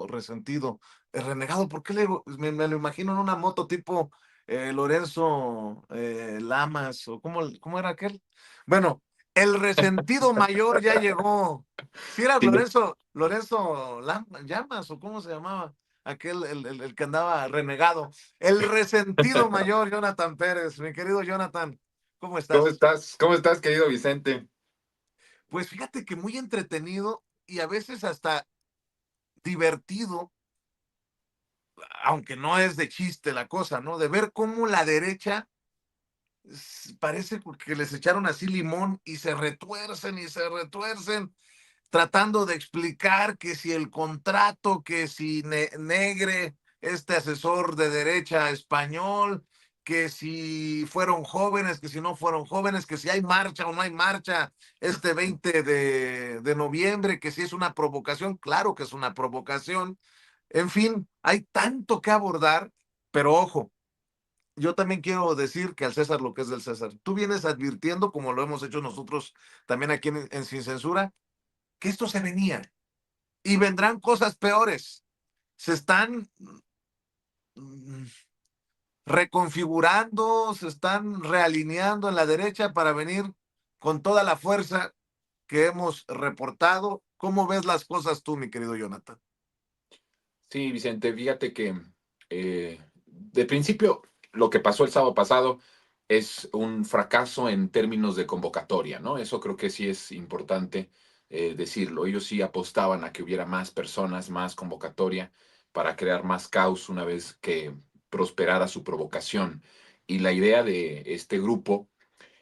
resentido. El renegado, ¿por qué me lo imagino en una moto tipo Lorenzo Lamas o cómo era aquel? Bueno, el resentido mayor ya llegó. Si era Sí, Lorenzo Llamas o cómo se llamaba aquel, el que andaba renegado. El resentido mayor, Jonathan Pérez, mi querido Jonathan, ¿cómo ¿cómo estás? estás? ¿Cómo estás, querido Vicente? Pues fíjate que muy entretenido y a veces hasta divertido, aunque no es de chiste la cosa, ¿no? De ver cómo la derecha parece que les echaron así limón y se retuercen, tratando de explicar que si el contrato, que si Negre, este asesor de derecha español, que si fueron jóvenes, que si no fueron jóvenes, que si hay marcha o no hay marcha este 20 de noviembre, que si es una provocación, claro que es una provocación. En fin, hay tanto que abordar, pero ojo, yo también quiero decir que al César lo que es del César. Tú vienes advirtiendo, como lo hemos hecho nosotros también aquí en Sin Censura, que esto se venía y vendrán cosas peores. Se están mm, reconfigurando, se están realineando en la derecha para venir con toda la fuerza que hemos reportado. ¿Cómo ves las cosas tú, mi querido Jonathan? Sí, Vicente, fíjate que de principio lo que pasó el sábado pasado es un fracaso en términos de convocatoria, ¿no? Eso creo que sí es importante decirlo. Ellos sí apostaban a que hubiera más personas, más convocatoria para crear más caos una vez que prosperara su provocación. Y la idea de este grupo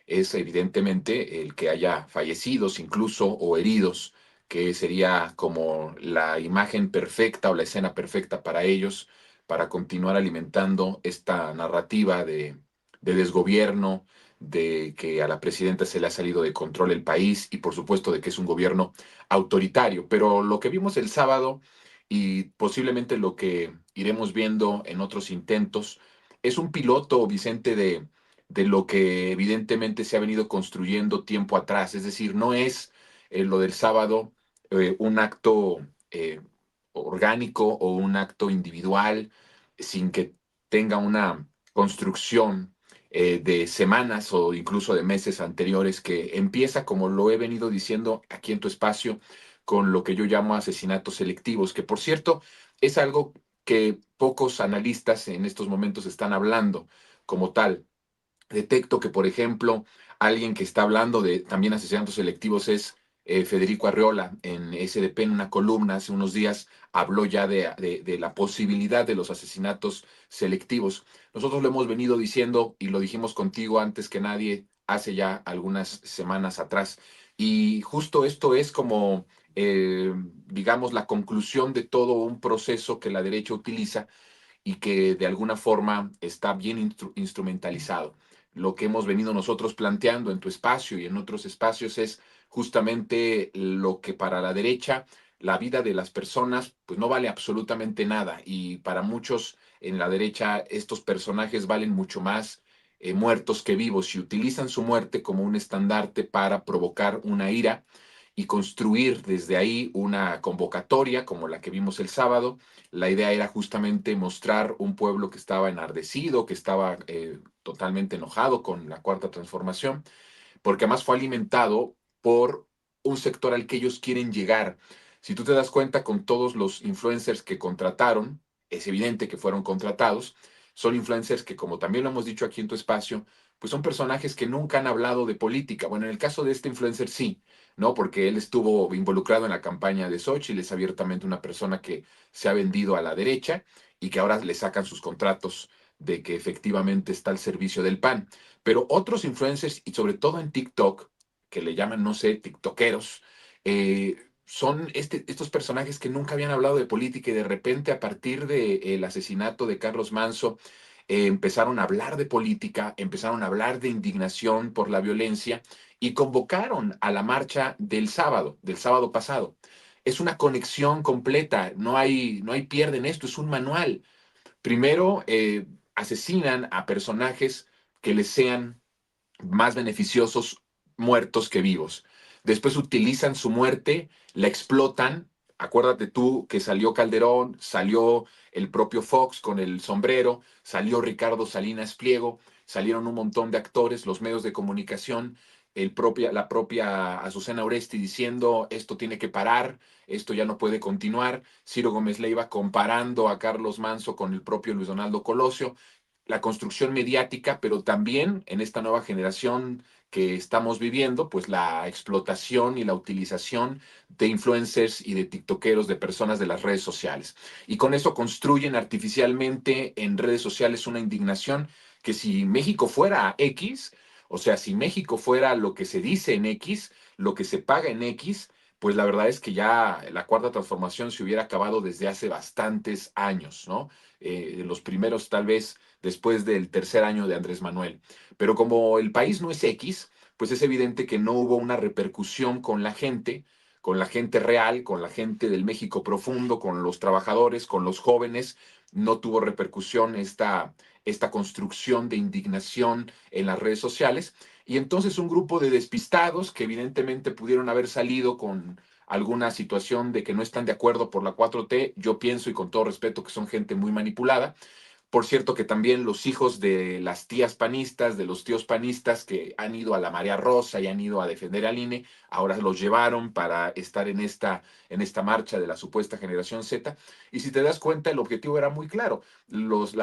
es evidentemente el que haya fallecidos incluso o heridos, que sería como la imagen perfecta o la escena perfecta para ellos, para continuar alimentando esta narrativa de desgobierno, de que a la presidenta se le ha salido de control el país y por supuesto de que es un gobierno autoritario. Pero lo que vimos el sábado y posiblemente lo que iremos viendo en otros intentos es un piloto, Vicente, de lo que evidentemente se ha venido construyendo tiempo atrás. Es decir, no es lo del sábado un acto orgánico o un acto individual sin que tenga una construcción de semanas o incluso de meses anteriores que empieza, como lo he venido diciendo aquí en tu espacio, con lo que yo llamo asesinatos selectivos, que por cierto es algo que pocos analistas en estos momentos están hablando como tal. Detecto que, por ejemplo, alguien que está hablando de también asesinatos selectivos es Federico Arriola en SDP, en una columna hace unos días, habló ya de la posibilidad de los asesinatos selectivos. Nosotros lo hemos venido diciendo y lo dijimos contigo antes que nadie hace ya algunas semanas atrás. Y justo esto es como, digamos, la conclusión de todo un proceso que la derecha utiliza y que de alguna forma está bien instrumentalizado. Lo que hemos venido nosotros planteando en tu espacio y en otros espacios es justamente lo que para la derecha la vida de las personas pues no vale absolutamente nada y para muchos en la derecha estos personajes valen mucho más muertos que vivos y utilizan su muerte como un estandarte para provocar una ira y construir desde ahí una convocatoria como la que vimos el sábado. La idea era justamente mostrar un pueblo que estaba enardecido, que estaba totalmente enojado con la cuarta transformación, porque además fue alimentado por un sector al que ellos quieren llegar. Si tú te das cuenta con todos los influencers que contrataron, es evidente que fueron contratados, son influencers que, como también lo hemos dicho aquí en tu espacio, pues son personajes que nunca han hablado de política. Bueno, en el caso de este influencer sí, ¿no? Porque él estuvo involucrado en la campaña de Xochitl, es abiertamente una persona que se ha vendido a la derecha y que ahora le sacan sus contratos de que efectivamente está al servicio del PAN. Pero otros influencers, y sobre todo en TikTok, que le llaman, no sé, TikTokeros, son estos personajes que nunca habían hablado de política y de repente a partir del asesinato de Carlos Manso empezaron a hablar de política, empezaron a hablar de indignación por la violencia y convocaron a la marcha del sábado pasado. Es una conexión completa, no hay pierde en esto, es un manual. Primero, asesinan a personajes que les sean más beneficiosos muertos que vivos. Después utilizan su muerte, la explotan Acuérdate tú que salió Calderón, salió el propio Fox con el sombrero, salió Ricardo Salinas Pliego, salieron un montón de actores, los medios de comunicación, la propia Azucena Oresti diciendo esto tiene que parar, esto ya no puede continuar, Ciro Gómez Leiva comparando a Carlos Manso con el propio Luis Donaldo Colosio, la construcción mediática, pero también en esta nueva generación que estamos viviendo, pues la explotación y la utilización de influencers y de tiktokeros, de personas de las redes sociales. Y con eso construyen artificialmente en redes sociales una indignación que si México fuera X, o sea, si México fuera lo que se dice en X, lo que se paga en X, pues la verdad es que ya la cuarta transformación se hubiera acabado desde hace bastantes años, ¿no? Los primeros tal vez después del tercer año de Andrés Manuel. Pero como el país no es X, pues es evidente que no hubo una repercusión con la gente real, con la gente del México profundo, con los trabajadores, con los jóvenes. No tuvo repercusión esta construcción de indignación en las redes sociales. Y entonces un grupo de despistados que evidentemente pudieron haber salido con alguna situación de que no están de acuerdo por la 4T, yo pienso y con todo respeto que son gente muy manipulada, por cierto, que también los hijos de las tías panistas, de los tíos panistas que han ido a la Marea Rosa y han ido a defender al INE, ahora los llevaron para estar en esta marcha de la supuesta generación Z. Y si te das cuenta, el objetivo era muy claro. Los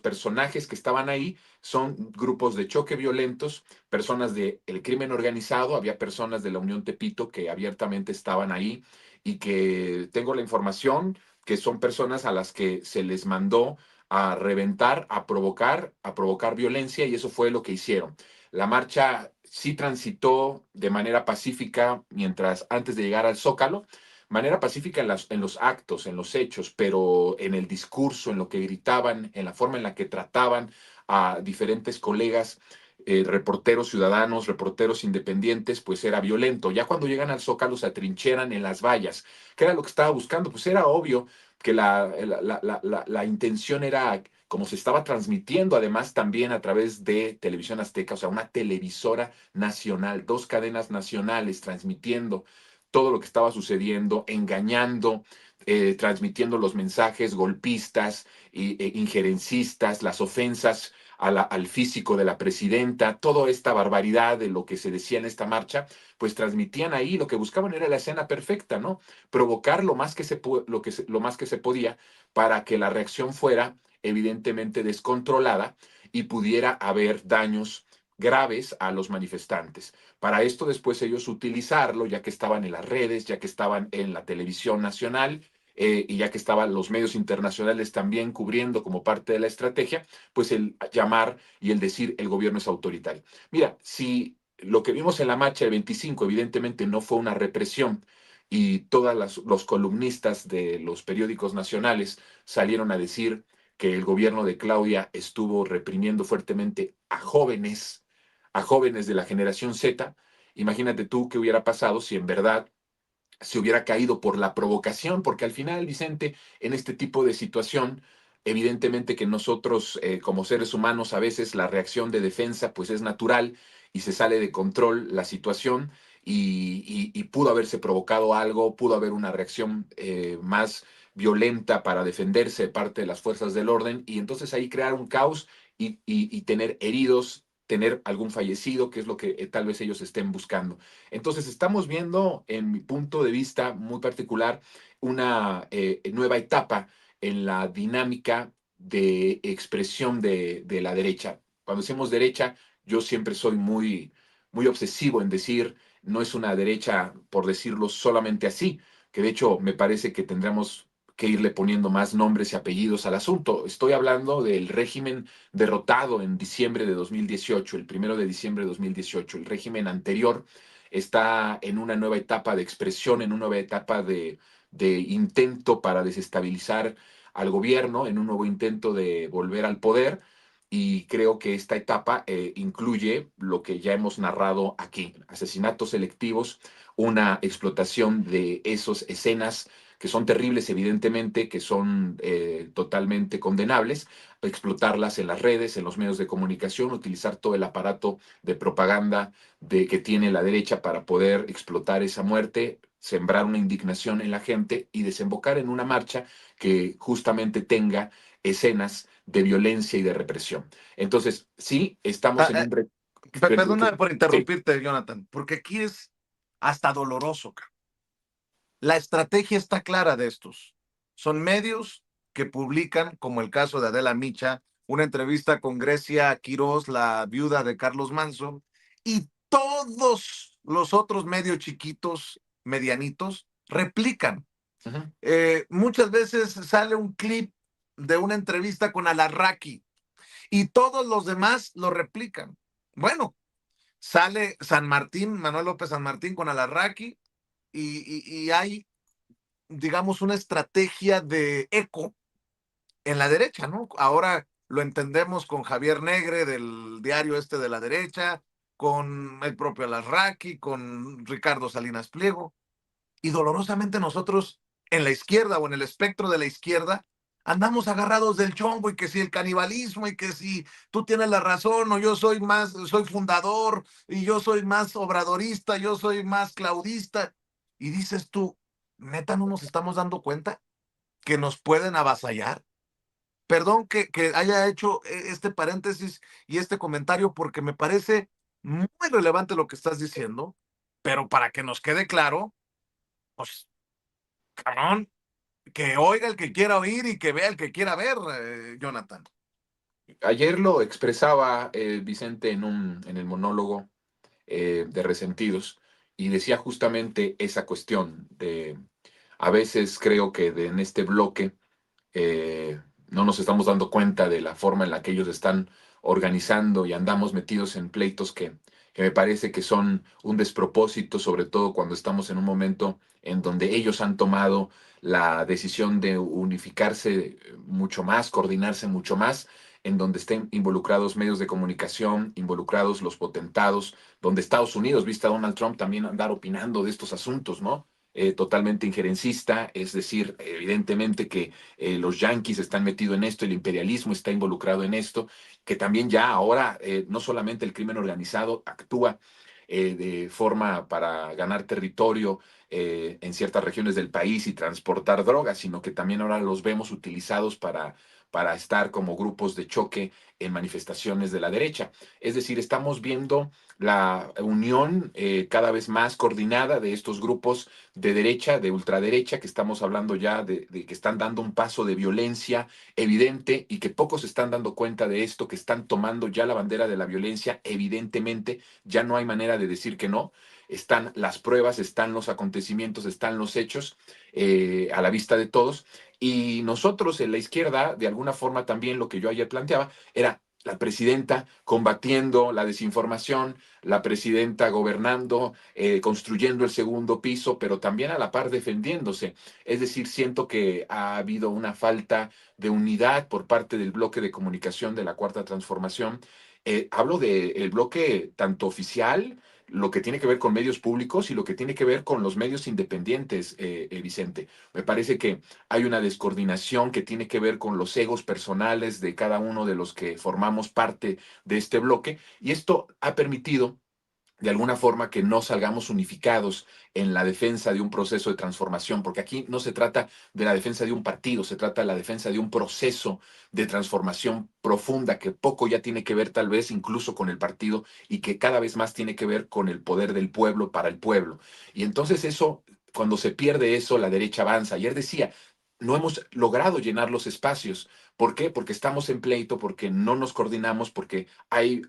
personajes que estaban ahí son grupos de choque violentos, personas del crimen organizado, había personas de la Unión Tepito que abiertamente estaban ahí y que tengo la información que son personas a las que se les mandó a reventar, a provocar violencia y eso fue lo que hicieron. La marcha sí transitó de manera pacífica mientras antes de llegar al Zócalo, manera pacífica en los actos, en los hechos, pero en el discurso, en lo que gritaban, en la forma en la que trataban a diferentes colegas, reporteros ciudadanos, reporteros independientes, pues era violento. Ya cuando llegan al Zócalo se atrincheran en las vallas. ¿Qué era lo que estaba buscando? Pues era obvio que la intención era, como se estaba transmitiendo además también a través de Televisión Azteca, o sea, una televisora nacional, dos cadenas nacionales transmitiendo todo lo que estaba sucediendo, engañando, transmitiendo los mensajes golpistas e injerencistas, las ofensas al físico de la presidenta, toda esta barbaridad de lo que se decía en esta marcha, pues transmitían ahí, lo que buscaban era la escena perfecta, ¿no? Provocar lo más que lo más que se podía para que la reacción fuera evidentemente descontrolada y pudiera haber daños graves a los manifestantes. Para esto después ellos utilizarlo, ya que estaban en las redes, ya que estaban en la televisión nacional, y ya que estaban los medios internacionales también cubriendo como parte de la estrategia, pues el llamar y el decir el gobierno es autoritario. Mira, si lo que vimos en la marcha del 25 evidentemente no fue una represión y todos los columnistas de los periódicos nacionales salieron a decir que el gobierno de Claudia estuvo reprimiendo fuertemente a jóvenes de la generación Z, imagínate tú qué hubiera pasado si en verdad se hubiera caído por la provocación, porque al final, Vicente, en este tipo de situación, evidentemente que nosotros como seres humanos a veces la reacción de defensa pues es natural y se sale de control la situación y pudo haberse provocado algo, pudo haber una reacción más violenta para defenderse de parte de las fuerzas del orden y entonces ahí crear un caos y tener heridos, tener algún fallecido, que es lo que tal vez ellos estén buscando. Entonces, estamos viendo, en mi punto de vista muy particular, una nueva etapa en la dinámica de expresión de la derecha. Cuando decimos derecha, yo siempre soy muy obsesivo en decir, no es una derecha, por decirlo solamente así, que de hecho me parece que tendremos que irle poniendo más nombres y apellidos al asunto. Estoy hablando del régimen derrotado en diciembre de 2018, el 1 de diciembre de 2018, el régimen anterior está en una nueva etapa de expresión, en una nueva etapa de intento para desestabilizar al gobierno, en un nuevo intento de volver al poder. Y creo que esta etapa incluye lo que ya hemos narrado aquí, asesinatos selectivos, una explotación de esas escenas que son terribles, evidentemente, que son totalmente condenables, explotarlas en las redes, en los medios de comunicación, utilizar todo el aparato de propaganda que tiene la derecha para poder explotar esa muerte, sembrar una indignación en la gente y desembocar en una marcha que justamente tenga escenas de violencia y de represión. Entonces, sí, estamos Ah, en un... Perdóname por Sí. interrumpirte, Jonathan, porque aquí es hasta doloroso, cara. La estrategia está clara de estos. Son medios que publican, como el caso de Adela Micha, una entrevista con Grecia Quiroz, la viuda de Carlos Manson, y todos los otros medios chiquitos, medianitos, replican. Ujú. Muchas veces sale un clip de una entrevista con Alarraqui y todos los demás lo replican. Bueno, sale San Martín, Manuel López San Martín con Alarraqui y hay, digamos, una estrategia de eco en la derecha, ¿no? Ahora lo entendemos con Javier Negre del diario este de la derecha, con el propio Alarraqui, con Ricardo Salinas Pliego, y dolorosamente nosotros en la izquierda o en el espectro de la izquierda andamos agarrados del chongo y que si el canibalismo y que si tú tienes la razón o yo soy más, soy fundador y yo soy más obradorista, yo soy más claudista. Y dices tú, neta, no nos estamos dando cuenta que nos pueden avasallar. Perdón que haya hecho este paréntesis y este comentario porque me parece muy relevante lo que estás diciendo, pero para que nos quede claro, pues, cabrón, que oiga el que quiera oír y que vea el que quiera ver, Jonathan. Ayer lo expresaba Vicente en el monólogo de Resentidos y decía justamente esa cuestión de, a veces creo que en este bloque no nos estamos dando cuenta de la forma en la que ellos están organizando y andamos metidos en pleitos que me parece que son un despropósito, sobre todo cuando estamos en un momento en donde ellos han tomado la decisión de unificarse mucho más, coordinarse mucho más, en donde estén involucrados medios de comunicación, involucrados los potentados, donde Estados Unidos, viste a Donald Trump también andar opinando de estos asuntos, ¿no? Totalmente injerencista, es decir, evidentemente que los yanquis están metidos en esto, el imperialismo está involucrado en esto, que también ya ahora no solamente el crimen organizado actúa de forma para ganar territorio en ciertas regiones del país y transportar drogas, sino que también ahora los vemos utilizados para estar como grupos de choque en manifestaciones de la derecha. Es decir, estamos viendo la unión cada vez más coordinada de estos grupos de derecha, de ultraderecha, que estamos hablando ya de que están dando un paso de violencia evidente y que pocos se están dando cuenta de esto, que están tomando ya la bandera de la violencia, evidentemente, ya no hay manera de decir que no. Están las pruebas, están los acontecimientos, están los hechos a la vista de todos. Y nosotros en la izquierda, de alguna forma también lo que yo ayer planteaba, era la presidenta combatiendo la desinformación, la presidenta gobernando, construyendo el segundo piso, pero también a la par defendiéndose. Es decir, siento que ha habido una falta de unidad por parte del bloque de comunicación de la Cuarta Transformación. Hablo del bloque tanto oficial, lo que tiene que ver con medios públicos y lo que tiene que ver con los medios independientes, Vicente. Me parece que hay una descoordinación que tiene que ver con los egos personales de cada uno de los que formamos parte de este bloque y esto ha permitido de alguna forma que no salgamos unificados en la defensa de un proceso de transformación, porque aquí no se trata de la defensa de un partido, se trata de la defensa de un proceso de transformación profunda que poco ya tiene que ver tal vez incluso con el partido y que cada vez más tiene que ver con el poder del pueblo para el pueblo. Y entonces eso, cuando se pierde eso, la derecha avanza. Ayer decía, no hemos logrado llenar los espacios. ¿Por qué? Porque estamos en pleito, porque no nos coordinamos, porque hay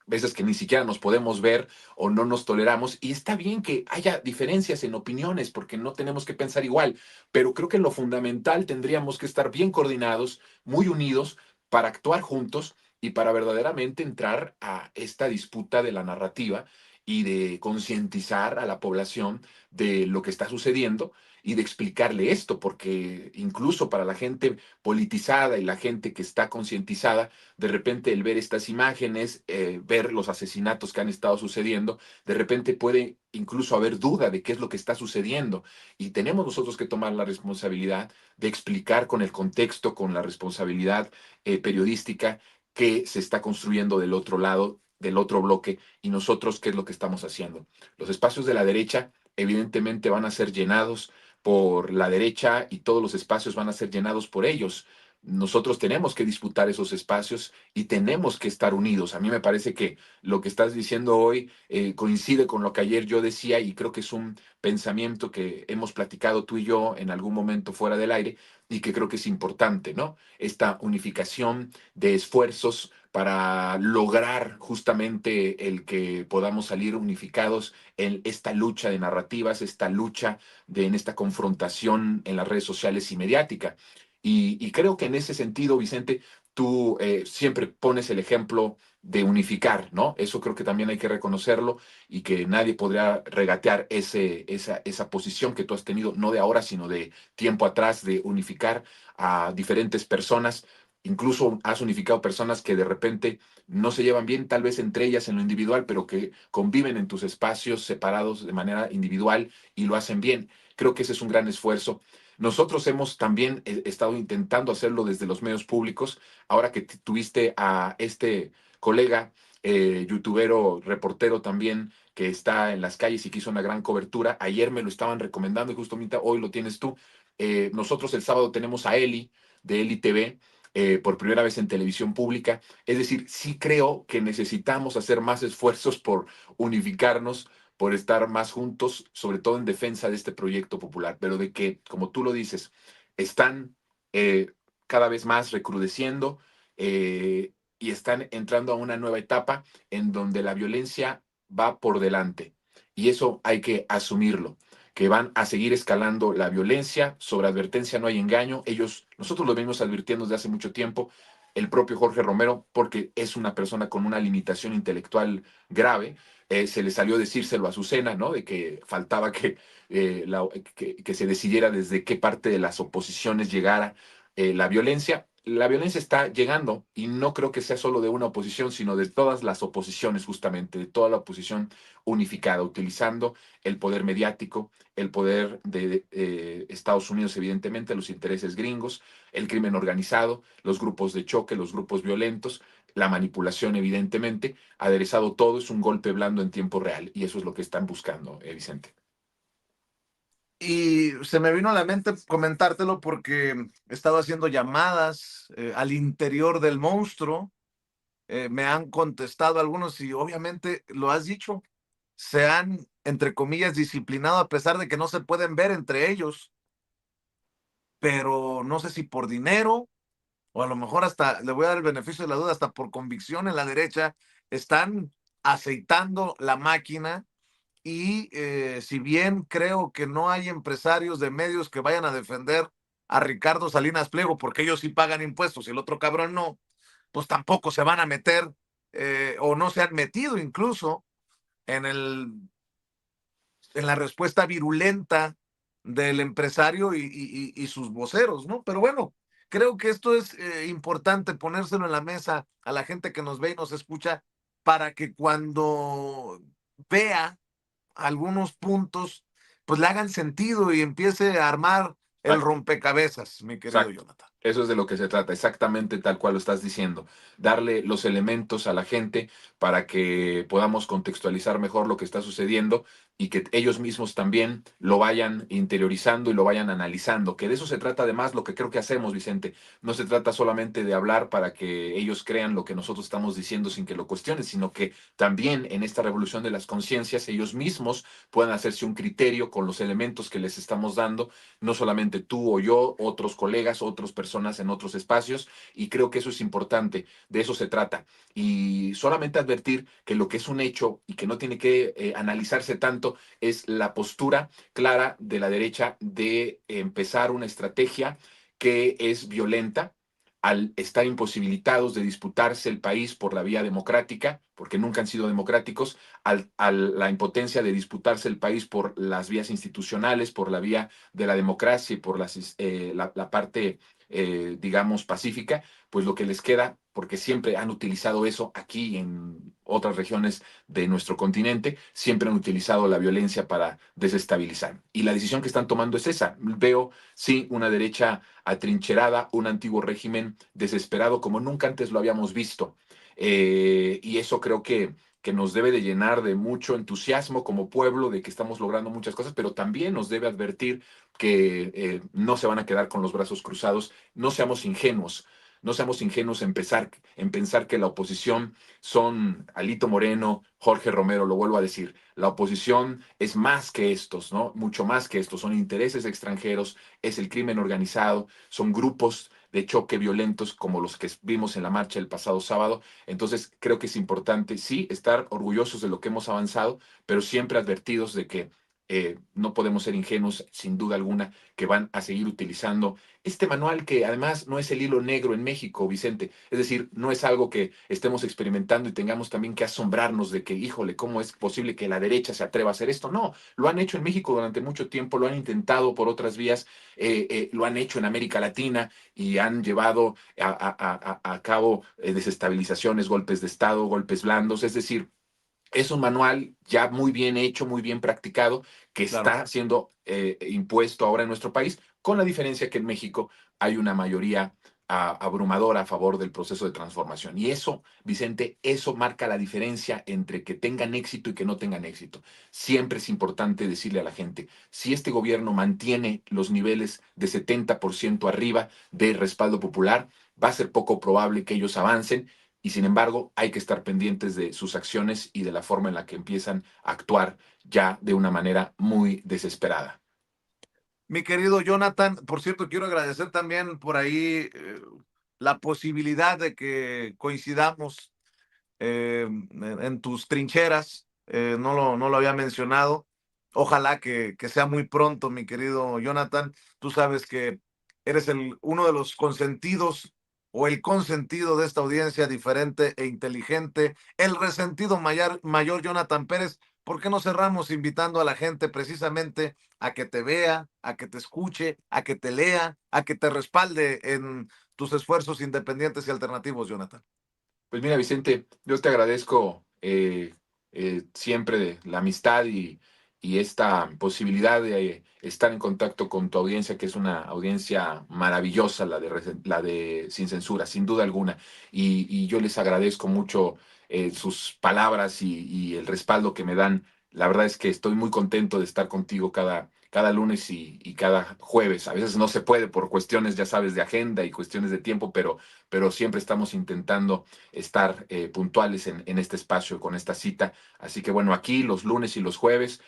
veces que ni siquiera nos podemos ver o no nos toleramos. Y está bien que haya diferencias en opiniones porque no tenemos que pensar igual, pero creo que en lo fundamental tendríamos que estar bien coordinados, muy unidos para actuar juntos y para verdaderamente entrar a esta disputa de la narrativa y de concientizar a la población de lo que está sucediendo y de explicarle esto, porque incluso para la gente politizada y la gente que está concientizada, de repente el ver estas imágenes, ver los asesinatos que han estado sucediendo, de repente puede incluso haber duda de qué es lo que está sucediendo. Y tenemos nosotros que tomar la responsabilidad de explicar con el contexto, con la responsabilidad periodística que se está construyendo del otro lado, del otro bloque, y nosotros qué es lo que estamos haciendo. Los espacios de la derecha evidentemente van a ser llenados por la derecha y todos los espacios van a ser llenados por ellos. Nosotros tenemos que disputar esos espacios y tenemos que estar unidos. A mí me parece que lo que estás diciendo hoy coincide con lo que ayer yo decía y creo que es un pensamiento que hemos platicado tú y yo en algún momento fuera del aire y que creo que es importante, ¿no? Esta unificación de esfuerzos para lograr justamente el que podamos salir unificados en esta lucha de narrativas, esta lucha en esta confrontación en las redes sociales y mediática. Y creo que en ese sentido, Vicente, tú siempre pones el ejemplo de unificar, ¿no? Eso creo que también hay que reconocerlo y que nadie podría regatear esa posición que tú has tenido, no de ahora, sino de tiempo atrás, de unificar a diferentes personas. Incluso has unificado personas que de repente no se llevan bien, tal vez entre ellas en lo individual, pero que conviven en tus espacios separados de manera individual y lo hacen bien. Creo que ese es un gran esfuerzo. Nosotros hemos también estado intentando hacerlo desde los medios públicos. Ahora que tuviste a este colega, youtubero, reportero también, que está en las calles y que hizo una gran cobertura, ayer me lo estaban recomendando y justo ahorita hoy lo tienes tú. Nosotros el sábado tenemos a Eli, de Eli TV, por primera vez en televisión pública. Es decir, sí creo que necesitamos hacer más esfuerzos por unificarnos, por estar más juntos, sobre todo en defensa de este proyecto popular, pero de que, como tú lo dices, están cada vez más recrudeciendo y están entrando a una nueva etapa en donde la violencia va por delante. Y eso hay que asumirlo, que van a seguir escalando la violencia, sobre advertencia no hay engaño. Nosotros lo venimos advirtiendo desde hace mucho tiempo, el propio Jorge Romero, porque es una persona con una limitación intelectual grave, se le salió decírselo a Azucena, ¿no? De que faltaba que se decidiera desde qué parte de las oposiciones llegara la violencia. La violencia está llegando y no creo que sea solo de una oposición, sino de todas las oposiciones, justamente, de toda la oposición unificada, utilizando el poder mediático, el poder de Estados Unidos, evidentemente, los intereses gringos, el crimen organizado, los grupos de choque, los grupos violentos, la manipulación, evidentemente, aderezado todo, es un golpe blando en tiempo real y eso es lo que están buscando, Vicente. Y se me vino a la mente comentártelo porque he estado haciendo llamadas al interior del monstruo. Me han contestado algunos y obviamente lo has dicho, se han, entre comillas, disciplinado a pesar de que no se pueden ver entre ellos, pero no sé si por dinero o a lo mejor hasta, le voy a dar el beneficio de la duda, hasta por convicción en la derecha, están aceitando la máquina. Y si bien creo que no hay empresarios de medios que vayan a defender a Ricardo Salinas Pliego, porque ellos sí pagan impuestos y el otro cabrón no, pues tampoco se van a meter o no se han metido incluso en, en la respuesta virulenta del empresario y sus voceros, ¿no? Pero bueno, creo que esto es importante ponérselo en la mesa a la gente que nos ve y nos escucha para que cuando vea algunos puntos, pues le hagan sentido y empiece a armar el Exacto. rompecabezas, mi querido Exacto. Jonathan. Eso es de lo que se trata, exactamente tal cual lo estás diciendo. Darle los elementos a la gente para que podamos contextualizar mejor lo que está sucediendo y que ellos mismos también lo vayan interiorizando y lo vayan analizando. Que de eso se trata además lo que creo que hacemos, Vicente. No se trata solamente de hablar para que ellos crean lo que nosotros estamos diciendo sin que lo cuestionen, sino que también en esta revolución de las conciencias ellos mismos puedan hacerse un criterio con los elementos que les estamos dando, no solamente tú o yo, otros colegas, otras personas en otros espacios, y creo que eso es importante, de eso se trata. Y solamente advertir que lo que es un hecho y que no tiene que analizarse tanto es la postura clara de la derecha de empezar una estrategia que es violenta al estar imposibilitados de disputarse el país por la vía democrática, porque nunca han sido democráticos, a la impotencia de disputarse el país por las vías institucionales, por la vía de la democracia y por la parte, digamos, pacífica, pues lo que les queda, porque siempre han utilizado eso aquí en otras regiones de nuestro continente, siempre han utilizado la violencia para desestabilizar. Y la decisión que están tomando es esa. Veo, sí, una derecha atrincherada, un antiguo régimen desesperado como nunca antes lo habíamos visto. Y eso creo que nos debe de llenar de mucho entusiasmo como pueblo de que estamos logrando muchas cosas, pero también nos debe advertir que no se van a quedar con los brazos cruzados. No seamos ingenuos. No seamos ingenuos en pensar que la oposición son Alito Moreno, Jorge Romero, lo vuelvo a decir. La oposición es más que estos, ¿no? Mucho más que estos. Son intereses extranjeros, es el crimen organizado, son grupos de choque violentos como los que vimos en la marcha el pasado sábado. Entonces, creo que es importante, sí, estar orgullosos de lo que hemos avanzado, pero siempre advertidos de que no podemos ser ingenuos, sin duda alguna, que van a seguir utilizando este manual que además no es el hilo negro en México, Vicente. Es decir, no es algo que estemos experimentando y tengamos también que asombrarnos de que, híjole, ¿cómo es posible que la derecha se atreva a hacer esto? No, lo han hecho en México durante mucho tiempo, lo han intentado por otras vías, lo han hecho en América Latina y han llevado a cabo desestabilizaciones, golpes de Estado, golpes blandos. Es decir, es un manual ya muy bien hecho, muy bien practicado, que Claro. está siendo impuesto ahora en nuestro país, con la diferencia que en México hay una mayoría abrumadora a favor del proceso de transformación. Y eso, Vicente, eso marca la diferencia entre que tengan éxito y que no tengan éxito. Siempre es importante decirle a la gente, si este gobierno mantiene los niveles de 70% arriba de respaldo popular, va a ser poco probable que ellos avancen y sin embargo hay que estar pendientes de sus acciones y de la forma en la que empiezan a actuar ya de una manera muy desesperada. Mi querido Jonathan, por cierto, quiero agradecer también por ahí la posibilidad de que coincidamos en tus trincheras. No lo había mencionado. Ojalá que sea muy pronto, mi querido Jonathan. Tú sabes que eres uno de los consentidos o el consentido de esta audiencia diferente e inteligente, el resentido mayor Jonathan Pérez. ¿Por qué no cerramos invitando a la gente precisamente a que te vea, a que te escuche, a que te lea, a que te respalde en tus esfuerzos independientes y alternativos, Jonathan? Pues mira, Vicente, yo te agradezco siempre de la amistad y esta posibilidad de estar en contacto con tu audiencia, que es una audiencia maravillosa, la de Sin Censura, sin duda alguna. Y yo les agradezco mucho sus palabras y el respaldo que me dan. La verdad es que estoy muy contento de estar contigo cada lunes y cada jueves. A veces no se puede por cuestiones, ya sabes, de agenda y cuestiones de tiempo, pero siempre estamos intentando estar puntuales en este espacio con esta cita. Así que bueno, aquí los lunes y los jueves,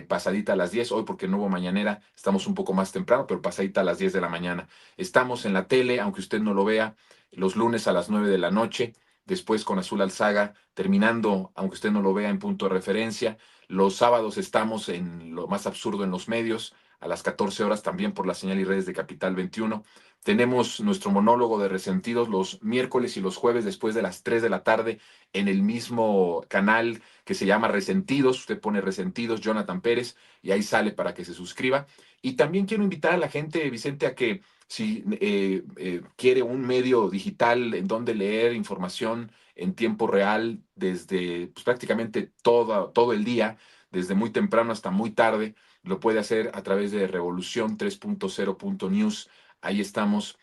pasadita a las 10 hoy porque no hubo mañanera, estamos un poco más temprano, pero pasadita a las 10 de la mañana. Estamos en la tele, aunque usted no lo vea, los lunes a las 9 de la noche, después con Azul Alzaga, terminando, aunque usted no lo vea, en punto de referencia. Los sábados estamos en lo más absurdo en los medios, a las 14 horas también por la señal y redes de Capital 21. Tenemos nuestro monólogo de Resentidos los miércoles y los jueves después de las 3 de la tarde en el mismo canal que se llama Resentidos. Usted pone Resentidos, Jonathan Pérez, y ahí sale para que se suscriba. Y también quiero invitar a la gente, Vicente, a que si quiere un medio digital en donde leer información en tiempo real desde pues, prácticamente todo el día, desde muy temprano hasta muy tarde, lo puede hacer a través de Revolución 3.0.news. Ahí estamos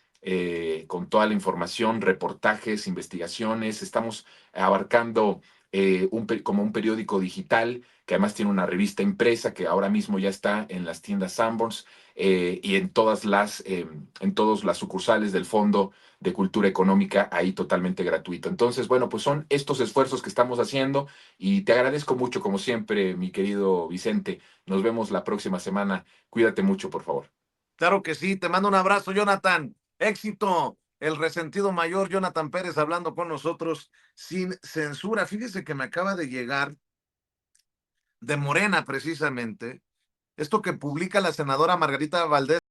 con toda la información, reportajes, investigaciones. Estamos abarcando como un periódico digital que además tiene una revista impresa que ahora mismo ya está en las tiendas Sanborns y en todas las sucursales del Fondo de Cultura Económica, ahí totalmente gratuito. Entonces, bueno, pues son estos esfuerzos que estamos haciendo y te agradezco mucho, como siempre, mi querido Vicente. Nos vemos la próxima semana. Cuídate mucho, por favor. Claro que sí, te mando un abrazo, Jonathan. Éxito. El resentido mayor, Jonathan Pérez, hablando con nosotros sin censura. Fíjese que me acaba de llegar de Morena, precisamente, esto que publica la senadora Margarita Valdés.